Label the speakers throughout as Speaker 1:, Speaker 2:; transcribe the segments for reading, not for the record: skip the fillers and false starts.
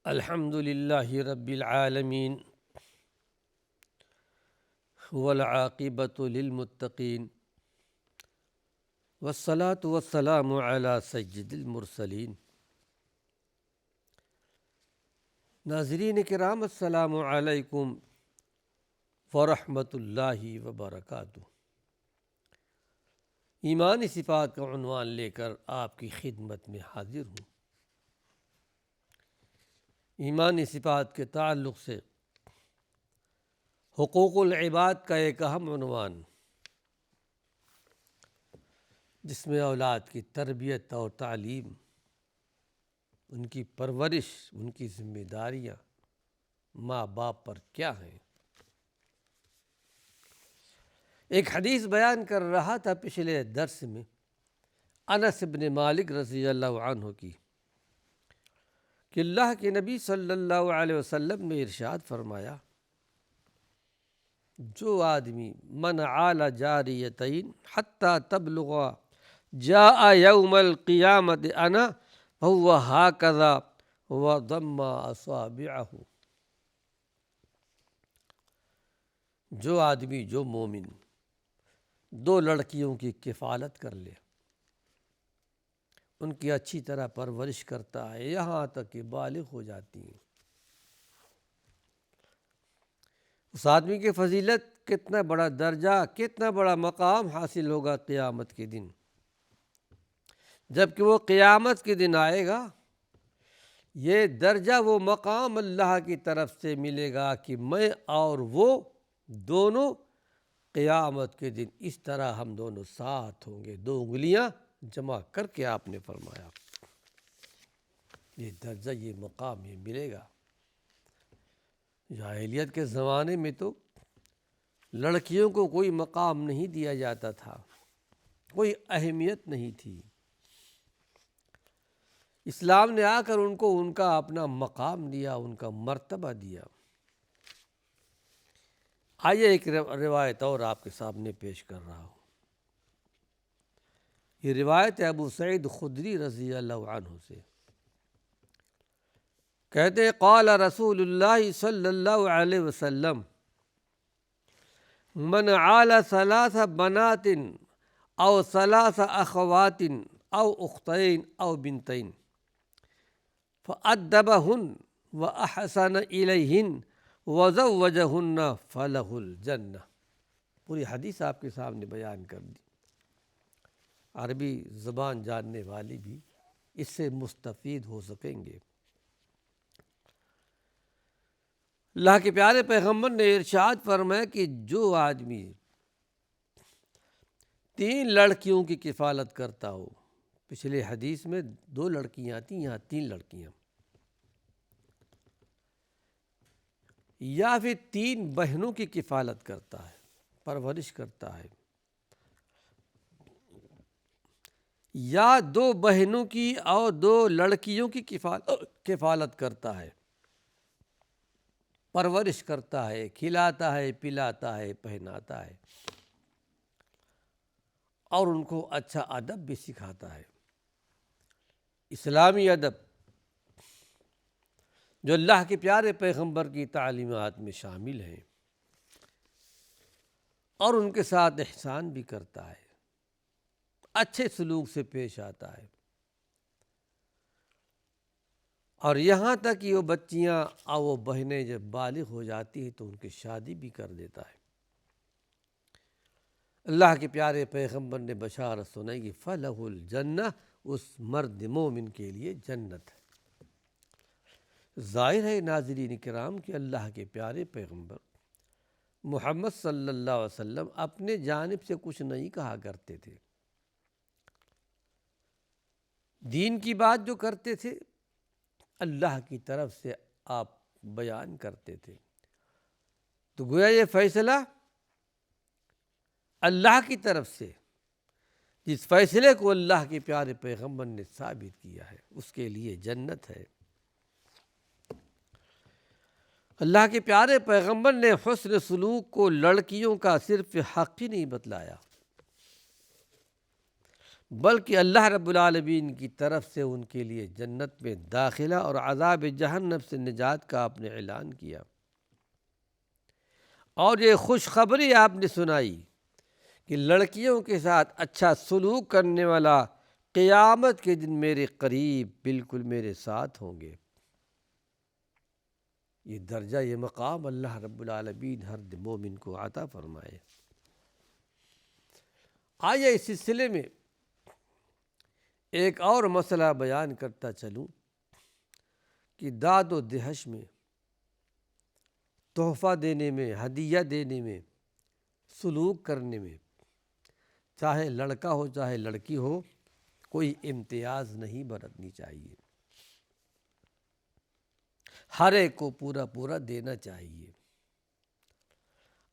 Speaker 1: الحمد للہ رب العالمین والعاقبۃ للمتقین والصلاة والسلام علی سید المرسلین۔ ناظرین کرام، السلام علیکم ورحمۃ اللہ وبرکاتہ۔ ایمانی صفات کا عنوان لے کر آپ کی خدمت میں حاضر ہوں۔ ایمانی صفات کے تعلق سے حقوق العباد کا ایک اہم عنوان، جس میں اولاد کی تربیت اور تعلیم، ان کی پرورش، ان کی ذمہ داریاں ماں باپ پر کیا ہیں۔ ایک حدیث بیان کر رہا تھا پچھلے درس میں انس بن مالک رضی اللہ عنہ کی، کہ اللہ کے نبی صلی اللہ علیہ وسلم نے ارشاد فرمایا، جو آدمی من عال جاریتین حتی تبلغ جاء یوم القیامت انا فہو ہاکذا وضم اصابعہ، جو آدمی، جو مومن دو لڑکیوں کی کفالت کر لے، ان کی اچھی طرح پرورش کرتا ہے یہاں تک کہ بالغ ہو جاتی ہیں، اس آدمی کی فضیلت کتنا بڑا درجہ، کتنا بڑا مقام حاصل ہوگا قیامت کے دن۔ جب کہ وہ قیامت کے دن آئے گا، یہ درجہ، وہ مقام اللہ کی طرف سے ملے گا کہ میں اور وہ دونوں قیامت کے دن اس طرح ہم دونوں ساتھ ہوں گے، دو انگلیاں جمع کر کے آپ نے فرمایا، یہ درجہ، یہ مقام یہ ملے گا۔ جاہلیت کے زمانے میں تو لڑکیوں کو کوئی مقام نہیں دیا جاتا تھا، کوئی اہمیت نہیں تھی۔ اسلام نے آ کر ان کو ان کا اپنا مقام دیا، ان کا مرتبہ دیا۔ آئیے ایک روایت اور آپ کے سامنے پیش کر رہا ہوں۔ یہ روایت ہے ابو سعید خدری رضی اللہ عنہ سے، کہتے ہیں قال رسول اللہ صلی اللہ علیہ وسلم من عال ثلاث بنات او ثلاث اخوات او اختین او بنتین فأدبہن واحسن الیہن وزوجہن فلہ الجنہ۔ پوری حدیث آپ کے سامنے بیان کر دی۔ عربی زبان جاننے والے بھی اس سے مستفید ہو سکیں گے۔ اللہ کے پیارے پیغمبر نے ارشاد فرمایا کہ جو آدمی 3 لڑکیوں کی کفالت کرتا ہو، پچھلے حدیث میں 2 لڑکیاں تھیں، یہاں 3 لڑکیاں، یا پھر 3 بہنوں کی کفالت کرتا ہے، پرورش کرتا ہے، یا 2 بہنوں کی اور 2 لڑکیوں کی کفالت کرتا ہے، پرورش کرتا ہے، کھلاتا ہے، پلاتا ہے، پہناتا ہے، اور ان کو اچھا ادب بھی سکھاتا ہے، اسلامی ادب جو اللہ کے پیارے پیغمبر کی تعلیمات میں شامل ہیں، اور ان کے ساتھ احسان بھی کرتا ہے، اچھے سلوک سے پیش آتا ہے، اور یہاں تک کہ وہ بچیاں اور وہ بہنیں جب بالغ ہو جاتی ہیں تو ان کی شادی بھی کر دیتا ہے۔ اللہ کے پیارے پیغمبر نے بشارت سنائی کہ فلہ الجنہ، اس مرد مومن کے لیے جنت ہے۔ ظاہر ہے ناظرین کرام کہ اللہ کے پیارے پیغمبر محمد صلی اللہ علیہ وسلم اپنے جانب سے کچھ نہیں کہا کرتے تھے، دین کی بات جو کرتے تھے اللہ کی طرف سے آپ بیان کرتے تھے، تو گویا یہ فیصلہ اللہ کی طرف سے، جس فیصلے کو اللہ کے پیارے پیغمبر نے ثابت کیا ہے اس کے لیے جنت ہے۔ اللہ کے پیارے پیغمبر نے حسن سلوک کو لڑکیوں کا صرف حق ہی نہیں بتلایا، بلکہ اللہ رب العالمین کی طرف سے ان کے لیے جنت میں داخلہ اور عذاب جہنم سے نجات کا آپ نے اعلان کیا، اور یہ خوشخبری آپ نے سنائی کہ لڑکیوں کے ساتھ اچھا سلوک کرنے والا قیامت کے دن میرے قریب بالکل میرے ساتھ ہوں گے۔ یہ درجہ، یہ مقام اللہ رب العالمین ہر مومن کو عطا فرمائے۔ آئیے اس سلسلے میں ایک اور مسئلہ بیان کرتا چلوں کہ داد و دہش میں، تحفہ دینے میں، ہدیہ دینے میں، سلوک کرنے میں، چاہے لڑکا ہو چاہے لڑکی ہو، کوئی امتیاز نہیں برتنی چاہیے، ہر ایک کو پورا پورا دینا چاہیے۔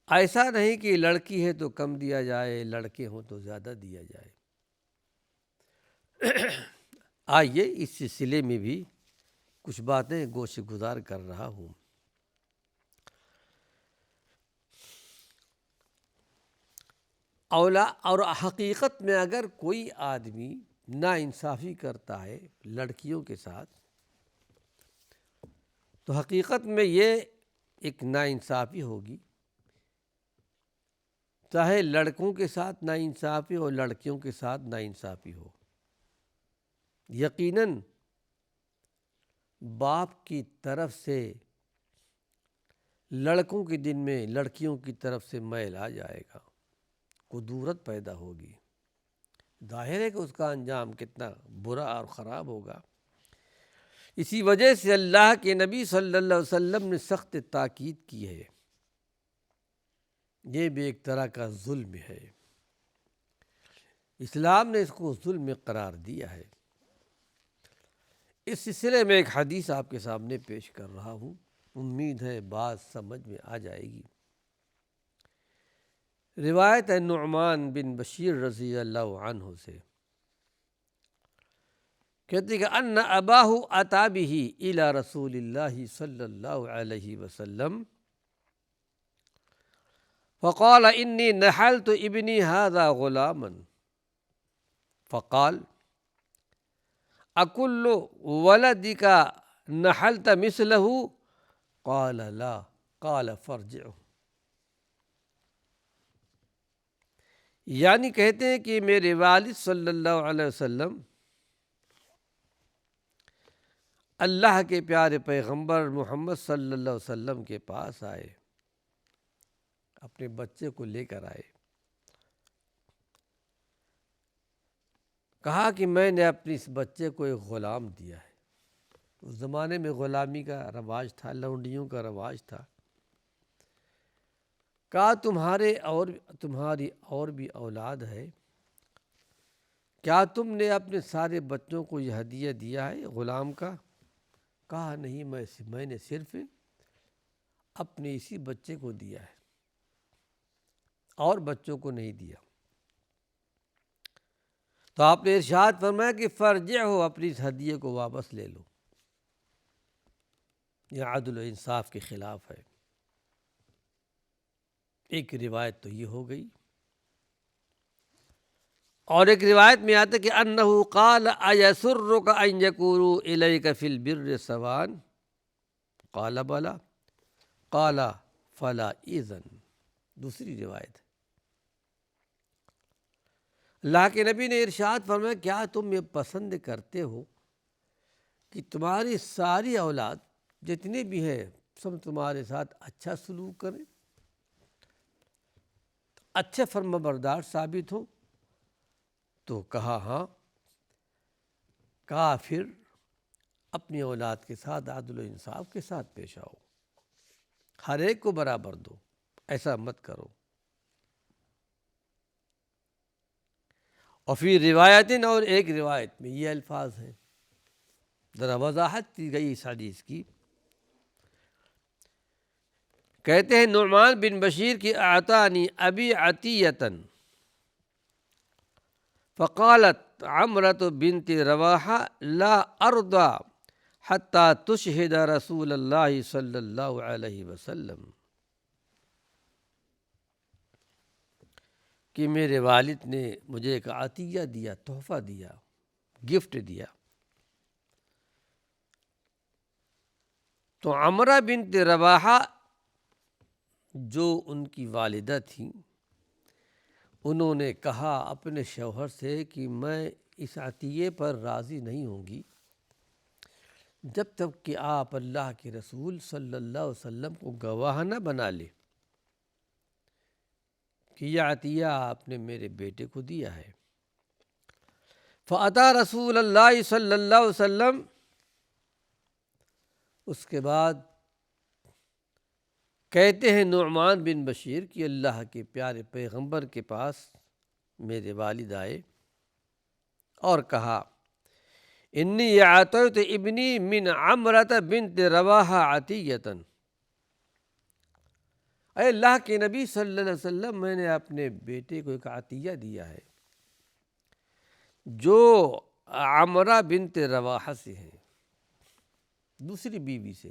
Speaker 1: ایسا نہیں کہ لڑکی ہے تو کم دیا جائے، لڑکے ہوں تو زیادہ دیا جائے۔ آئیے اس سلسلے میں بھی کچھ باتیں گوش گزار کر رہا ہوں۔ اور حقیقت میں اگر کوئی آدمی ناانصافی کرتا ہے لڑکیوں کے ساتھ، تو حقیقت میں یہ ایک ناانصافی ہوگی، چاہے لڑکوں کے ساتھ ناانصافی ہو لڑکیوں کے ساتھ ناانصافی ہو۔ یقیناً باپ کی طرف سے لڑکوں کے دن میں لڑکیوں کی طرف سے میل آ جائے گا، کدورت پیدا ہوگی، ظاہر ہے کہ اس کا انجام کتنا برا اور خراب ہوگا۔ اسی وجہ سے اللہ کے نبی صلی اللہ علیہ وسلم نے سخت تاکید کی ہے، یہ بھی ایک طرح کا ظلم ہے، اسلام نے اس کو ظلم قرار دیا ہے۔ اس سلسلے میں ایک حدیث آپ کے سامنے پیش کر رہا ہوں، امید ہے بات سمجھ میں آ جائے گی۔ روایت ہے نعمان بن بشیر رضی اللہ عنہ سے، کہتے کہ ان اباہ اتی بہ الی رسول اللہ صلی اللہ علیہ وسلم فقال انی نحلت ابنی هذا غلاما فقال اکل ولدک نحلت مثلہ قال لا قال فارجعه۔ یعنی کہتے ہیں کہ میرے والد صلی اللہ علیہ وسلم اللہ کے پیارے پیغمبر محمد صلی اللہ علیہ وسلم کے پاس آئے، اپنے بچے کو لے کر آئے، کہا کہ میں نے اپنے اس بچے کو ایک غلام دیا ہے۔ اس زمانے میں غلامی کا رواج تھا، لونڈیوں کا رواج تھا۔ کہا تمہاری اور بھی اولاد ہے، کیا تم نے اپنے سارے بچوں کو یہ ہدیہ دیا ہے غلام کا؟ کہا نہیں، میں نے صرف اپنے اسی بچے کو دیا ہے اور بچوں کو نہیں دیا۔ تو آپ نے ارشاد فرمایا کہ فرجعہ، اپنی اس ہدیے کو واپس لے لو۔ یہ عدل و انصاف کے خلاف ہے۔ ایک روایت تو یہ ہو گئی، اور ایک روایت میں آتا ہے کہ انہ قال ایسرک ان یکونوا الیک فی البر سواء قال بلی قال فلا اذن۔ دوسری روایت، اللہ کے نبی نے ارشاد فرمایا کیا تم یہ پسند کرتے ہو کہ تمہاری ساری اولاد جتنی بھی ہے سب تمہارے ساتھ اچھا سلوک کریں، اچھے فرما بردار ثابت ہو؟ تو کہا ہاں۔ کہا پھر اپنی اولاد کے ساتھ عدل و انصاف کے ساتھ پیش آؤ، ہر ایک کو برابر دو، ایسا مت کرو۔ اور پھر روایت، اور ایک روایت میں یہ الفاظ ہیں، ذرا وضاحت کی گئی اس حدیث کی۔ کہتے ہیں نعمان بن بشیر کی اعطانی ابی عطیۃ فقالت عمرۃ بنت رواحہ لا ارضى حتى تشہد رسول اللہ صلی اللہ علیہ وسلم، کہ میرے والد نے مجھے ایک عطیہ دیا، تحفہ دیا، گفٹ دیا۔ تو عمرہ بنت رواحہ جو ان کی والدہ تھیں، انہوں نے کہا اپنے شوہر سے کہ میں اس عطیے پر راضی نہیں ہوں گی جب تک کہ آپ اللہ کے رسول صلی اللہ علیہ وسلم کو گواہ نہ بنا لے کہ یہ عطیہ آپ نے میرے بیٹے کو دیا ہے۔ فَأَتَى رسول اللہ صلی اللہ علیہ وسلم، اس کے بعد کہتے ہیں نعمان بن بشیر کہ اللہ کے پیارے پیغمبر کے پاس میرے والد آئے اور کہا انی اعطیت ابنی من عمرۃ بنت رواحہ عطیۃ، اے اللہ کے نبی صلی اللہ علیہ وسلم، میں نے اپنے بیٹے کو ایک عطیہ دیا ہے جو عمرہ بنت رواحہ سے ہے، دوسری بیوی سے،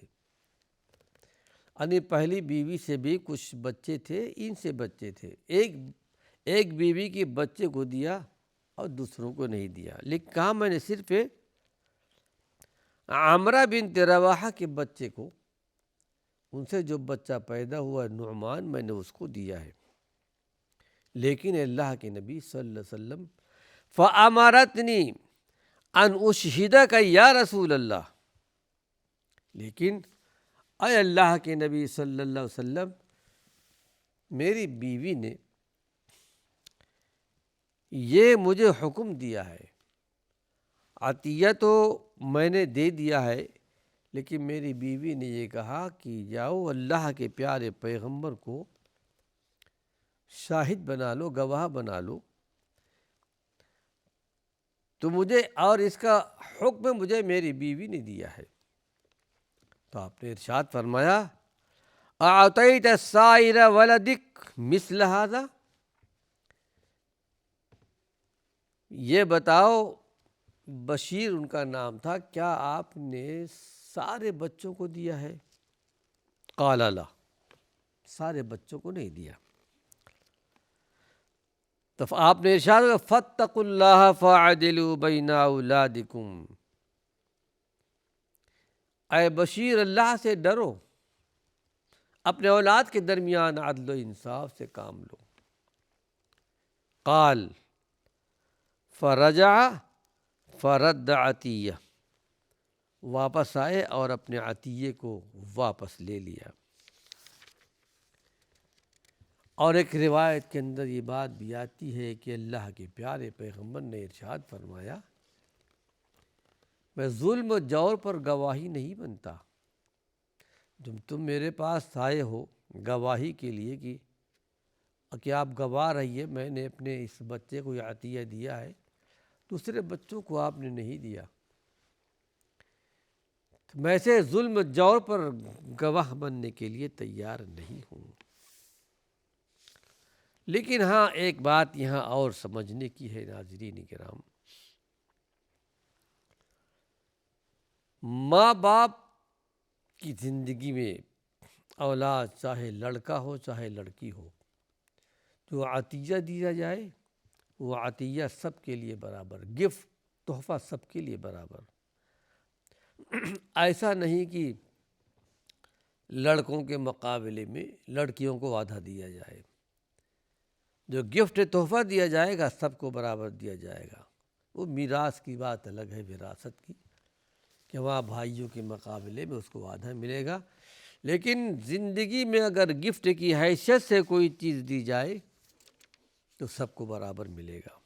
Speaker 1: یعنی پہلی بیوی سے بھی کچھ بچے تھے، ان سے بچے تھے، ایک بیوی کے بچے کو دیا اور دوسروں کو نہیں دیا، لیکن کہا میں نے صرف عمرہ بنت رواحہ کے بچے کو، ان سے جو بچہ پیدا ہوا نعمان، میں نے اس کو دیا ہے۔ لیکن اللہ کے نبی صلی اللہ علیہ وسلم فَأَمَرَتْنِي أَنْ أُشْهِدَكَ یا رسول اللہ، لیکن اے اللہ کے نبی صلی اللہ علیہ وسلم، میری بیوی نے یہ مجھے حکم دیا ہے، عطیہ تو میں نے دے دیا ہے، لیکن میری بیوی نے یہ کہا کہ جاؤ اللہ کے پیارے پیغمبر کو شاہد بنا لو، گواہ بنا لو، تو مجھے، اور اس کا حکم مجھے میری بیوی نے دیا ہے۔ تو آپ نے ارشاد فرمایا اعطیت سائر ولدک مثل ھذا، یہ بتاؤ، بشیر ان کا نام تھا، کیا آپ نے سارے بچوں کو دیا ہے؟ قال لا، سارے بچوں کو نہیں دیا۔ تو آپ نے ارشاد کیا فاتقوا اللہ فاعدلوا بین اولادکم، اے بشیر اللہ سے ڈرو، اپنے اولاد کے درمیان عدل و انصاف سے کام لو۔ قال فرجع فرد عطیہ، واپس آئے اور اپنے عطیے کو واپس لے لیا۔ اور ایک روایت کے اندر یہ بات بھی آتی ہے کہ اللہ کے پیارے پیغمبر نے ارشاد فرمایا میں ظلم و جور پر گواہی نہیں بنتا، جب تم میرے پاس آئے ہو گواہی کے لیے کہ آپ گواہ رہیے میں نے اپنے اس بچے کو یہ عطیہ دیا ہے، دوسرے بچوں کو آپ نے نہیں دیا، میں سے ظلم و جور پر گواہ بننے کے لیے تیار نہیں ہوں۔ لیکن ہاں ایک بات یہاں اور سمجھنے کی ہے ناظرین کرام، ماں باپ کی زندگی میں اولاد چاہے لڑکا ہو چاہے لڑکی ہو، جو عطیہ دیا جائے وہ عطیہ سب کے لیے برابر، گفٹ تحفہ سب کے لیے برابر۔ ایسا نہیں کہ لڑکوں کے مقابلے میں لڑکیوں کو آدھا دیا جائے، جو گفٹ تحفہ دیا جائے گا سب کو برابر دیا جائے گا۔ وہ میراث کی بات الگ ہے، وراثت کی، کہ وہاں بھائیوں کے مقابلے میں اس کو آدھا ملے گا، لیکن زندگی میں اگر گفٹ کی حیثیت سے کوئی چیز دی جائے تو سب کو برابر ملے گا۔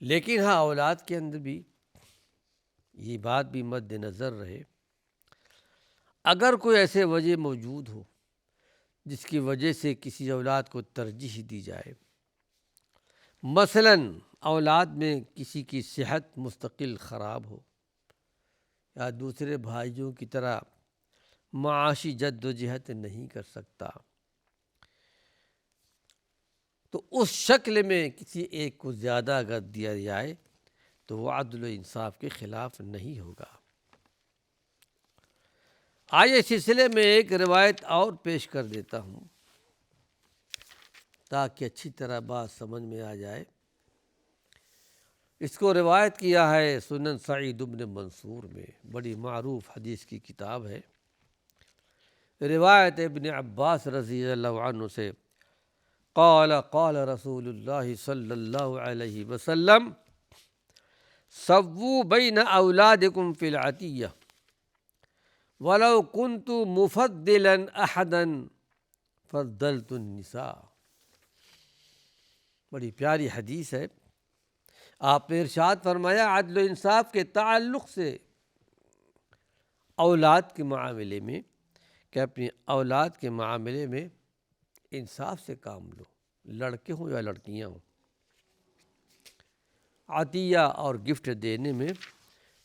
Speaker 1: لیکن ہاں اولاد کے اندر بھی یہ بات بھی مد نظر رہے، اگر کوئی ایسے وجہ موجود ہو جس کی وجہ سے کسی اولاد کو ترجیح دی جائے، مثلاً اولاد میں کسی کی صحت مستقل خراب ہو یا دوسرے بھائیوں کی طرح معاشی جد و جہد نہیں کر سکتا، تو اس شکل میں کسی ایک کو زیادہ اگر دیا جائے تو وہ عدل و انصاف کے خلاف نہیں ہوگا۔ آئیے اس سلسلے میں ایک روایت اور پیش کر دیتا ہوں تاکہ اچھی طرح بات سمجھ میں آ جائے۔ اس کو روایت کیا ہے سنن سعید بن منصور میں، بڑی معروف حدیث کی کتاب ہے۔ روایت ابن عباس رضی اللہ عنہ سے، قال قال رسول اللہ صلی اللہ علیہ وسلم سووا بین اولادکم فی العطیہ ولو کنت مفضلا احدا فضلت النساء۔ بڑی پیاری حدیث ہے۔ آپ نے ارشاد فرمایا عدل و انصاف کے تعلق سے اولاد کے معاملے میں، کہ اپنی اولاد کے معاملے میں انصاف سے کام لو، لڑکے ہوں یا لڑکیاں ہوں۔ عطیہ اور گفٹ دینے میں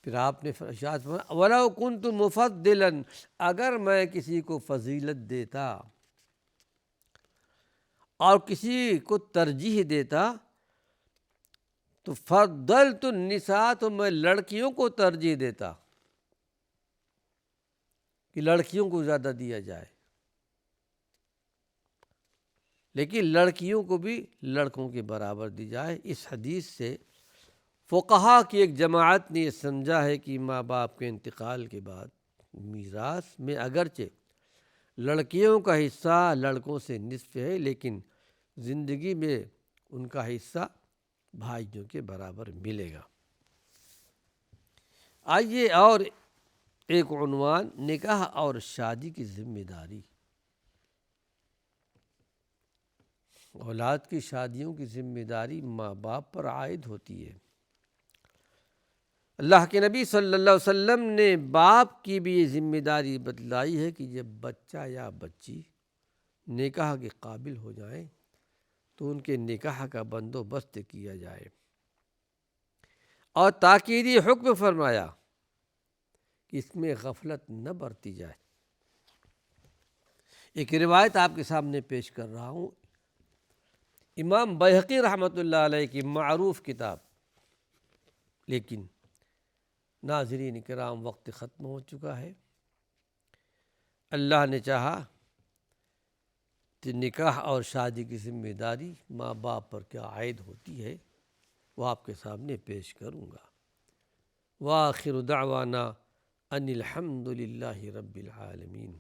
Speaker 1: پھر آپ نے ارشاد فرمایا وَلَوْ كُنْتُ مُفَضِّلًا، اگر میں کسی کو فضیلت دیتا اور کسی کو ترجیح دیتا تو فضلت النساء، تو میں لڑکیوں کو ترجیح دیتا کہ لڑکیوں کو زیادہ دیا جائے، لیکن لڑکیوں کو بھی لڑکوں کے برابر دی جائے۔ اس حدیث سے فقہا کی ایک جماعت نے یہ سمجھا ہے کہ ماں باپ کے انتقال کے بعد میراث میں اگرچہ لڑکیوں کا حصہ لڑکوں سے نصف ہے، لیکن زندگی میں ان کا حصہ بھائیوں کے برابر ملے گا۔ آئیے اور ایک عنوان، نکاح اور شادی کی ذمہ داری۔ اولاد کی شادیوں کی ذمہ داری ماں باپ پر عائد ہوتی ہے۔ اللہ کے نبی صلی اللہ علیہ وسلم نے باپ کی بھی یہ ذمہ داری بتلائی ہے کہ جب بچہ یا بچی نکاح کے قابل ہو جائیں تو ان کے نکاح کا بندوبست کیا جائے، اور تاکیدی حکم فرمایا کہ اس میں غفلت نہ برتی جائے۔ ایک روایت آپ کے سامنے پیش کر رہا ہوں، امام بیہقی رحمۃ اللہ علیہ کی معروف کتاب، لیکن ناظرین کرام وقت ختم ہو چکا ہے۔ اللہ نے چاہا کہ نکاح اور شادی کی ذمہ داری ماں باپ پر کیا عائد ہوتی ہے وہ آپ کے سامنے پیش کروں گا۔ وآخر دعوانا ان الحمد للہ رب العالمین۔